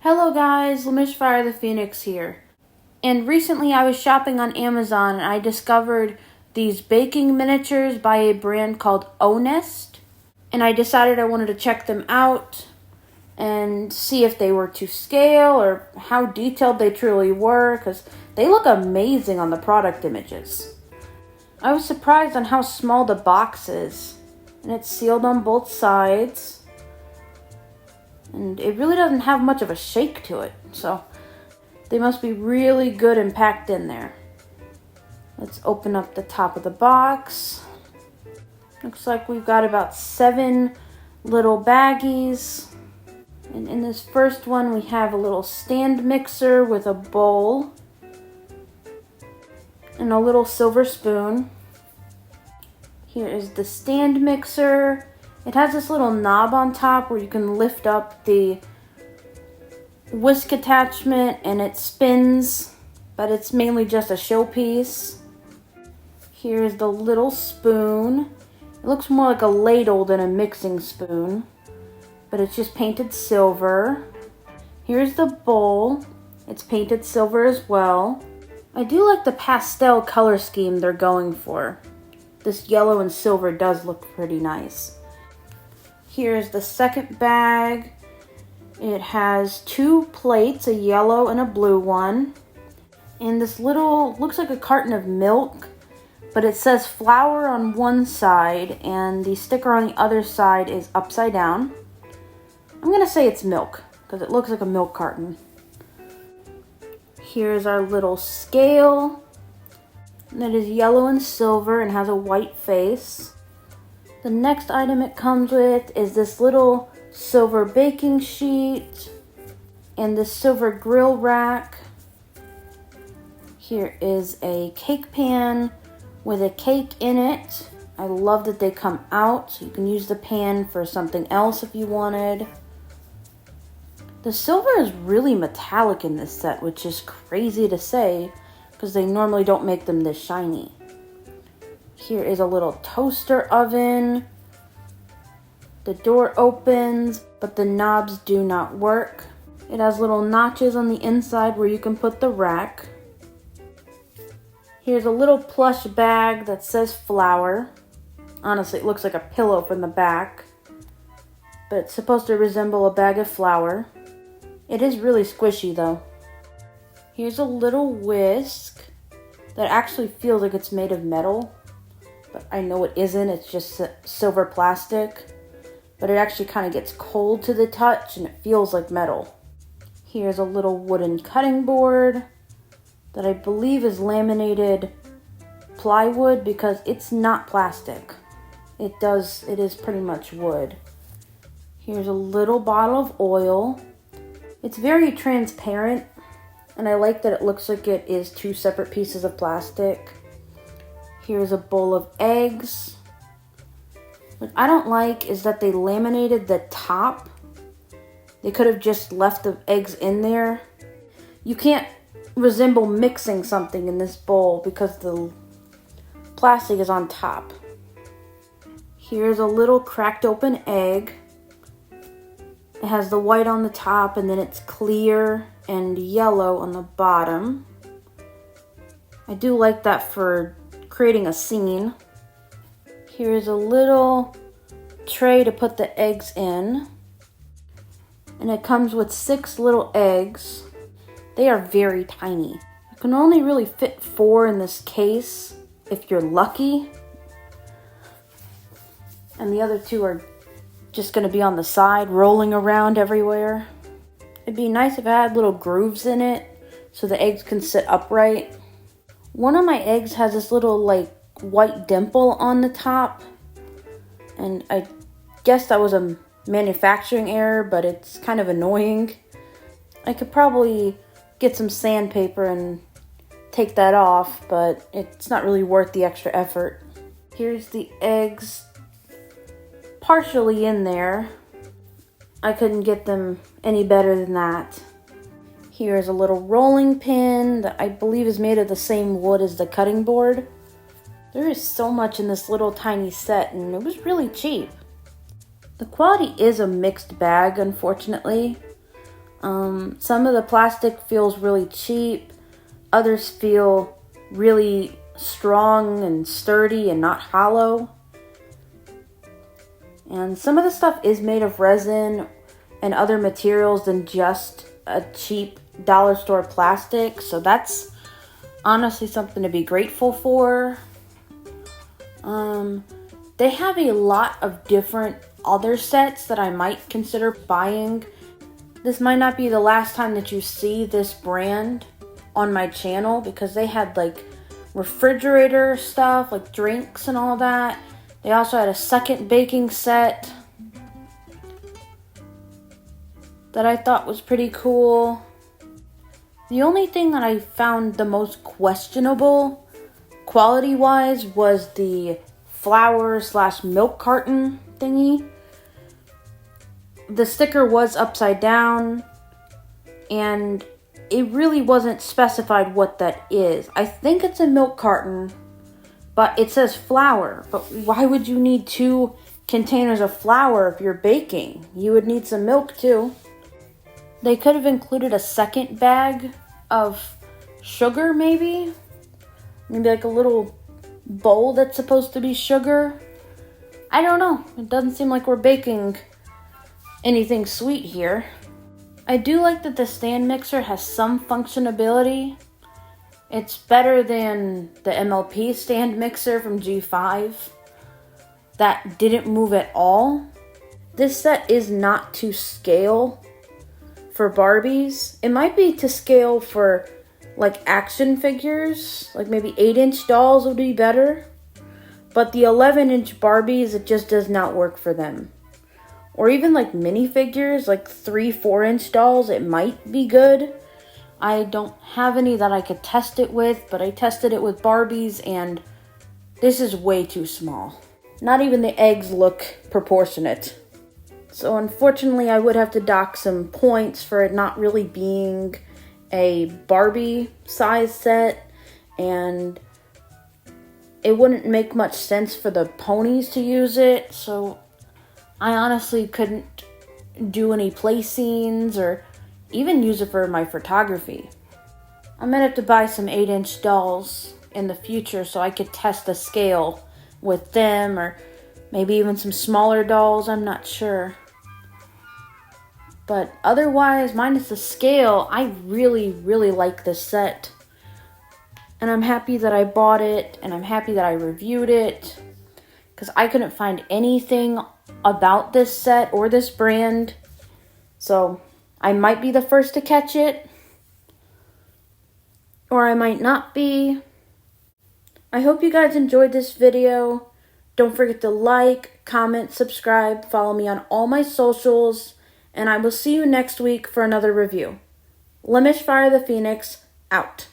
Hello guys, Fire the Phoenix here. And recently I was shopping on Amazon and I discovered these baking miniatures by a brand called ONEST. And I decided I wanted to check them out and see if they were to scale or how detailed they truly were, because they look amazing on the product images. I was surprised on how small the box is, and it's sealed on both sides. And it really doesn't have much of a shake to it, so they must be really good and packed in there. Let's open up the top of the box. Looks like we've got about 7 little baggies. And in this first one, we have a little stand mixer with a bowl and a little silver spoon. Here is the stand mixer. It has this little knob on top where you can lift up the whisk attachment and it spins, but it's mainly just a showpiece. Here's the little spoon. It looks more like a ladle than a mixing spoon, but it's just painted silver. Here's the bowl. It's painted silver as well. I do like the pastel color scheme they're going for. This yellow and silver does look pretty nice. Here's the second bag. It has 2 plates, a yellow and a blue one. And this little, looks like a carton of milk, but it says flour on one side and the sticker on the other side is upside down. I'm gonna say it's milk because it looks like a milk carton. Here's our little scale. That is yellow and silver and has a white face. The next item it comes with is this little silver baking sheet and this silver grill rack. Here is a cake pan with a cake in it. I love that they come out, so you can use the pan for something else if you wanted. The silver is really metallic in this set, which is crazy to say because they normally don't make them this shiny. Here is a little toaster oven. The door opens, but the knobs do not work. It has little notches on the inside where you can put the rack. Here's a little plush bag that says flour. Honestly, it looks like a pillow from the back, but it's supposed to resemble a bag of flour. It is really squishy though. Here's a little whisk that actually feels like it's made of metal, but I know it isn't, it's just silver plastic. But it actually kind of gets cold to the touch and it feels like metal. Here's a little wooden cutting board that I believe is laminated plywood because it's not plastic. It is pretty much wood. Here's a little bottle of oil. It's very transparent and I like that it looks like it is 2 separate pieces of plastic. Here's a bowl of eggs. What I don't like is that they laminated the top. They could have just left the eggs in there. You can't resemble mixing something in this bowl because the plastic is on top. Here's a little cracked open egg. It has the white on the top and then it's clear and yellow on the bottom. I do like that for creating a scene. Here's a little tray to put the eggs in. And it comes with 6 little eggs. They are very tiny. You can only really fit 4 in this case if you're lucky. And the other 2 are just going to be on the side, rolling around everywhere. It'd be nice if it had little grooves in it so the eggs can sit upright. One of my eggs has this little like white dimple on the top, and I guess that was a manufacturing error, but it's kind of annoying. I could probably get some sandpaper and take that off, but it's not really worth the extra effort. Here's the eggs partially in there. I couldn't get them any better than that. Here's a little rolling pin that I believe is made of the same wood as the cutting board. There is so much in this little tiny set and it was really cheap. The quality is a mixed bag, unfortunately. Some of the plastic feels really cheap. Others feel really strong and sturdy and not hollow. And some of the stuff is made of resin and other materials than just a cheap dollar store plastic. So that's honestly something to be grateful for. They have a lot of different other sets that I might consider buying. This might not be the last time that you see this brand on my channel, because they had like refrigerator stuff, like drinks and all that. They also had a second baking set that I thought was pretty cool. The only thing that I found the most questionable quality-wise was the flour/milk carton thingy. The sticker was upside down, and it really wasn't specified what that is. I think it's a milk carton, but it says flour. But why would you need 2 containers of flour if you're baking? You would need some milk too. They could have included a second bag of sugar, maybe like a little bowl that's supposed to be sugar. I don't know. It doesn't seem like we're baking anything sweet here. I do like that the stand mixer has some functionability. It's better than the MLP stand mixer from G5 that didn't move at all. This set is not to scale for Barbies. It might be to scale for like action figures, like maybe 8-inch dolls would be better. But the 11-inch Barbies, it just does not work for them. Or even like minifigures, like 3-4-inch dolls, it might be good. I don't have any that I could test it with, but I tested it with Barbies, and this is way too small. Not even the eggs look proportionate. So unfortunately, I would have to dock some points for it not really being a Barbie size set, and it wouldn't make much sense for the ponies to use it, so I honestly couldn't do any play scenes or even use it for my photography. I might have to buy some 8-inch dolls in the future so I could test the scale with them, or maybe even some smaller dolls, I'm not sure. But otherwise, minus the scale, I really, really like this set. And I'm happy that I bought it, and I'm happy that I reviewed it, because I couldn't find anything about this set or this brand. So I might be the first to catch it, or I might not be. I hope you guys enjoyed this video. Don't forget to like, comment, subscribe, follow me on all my socials, and I will see you next week for another review. Lemishfire the Phoenix, out.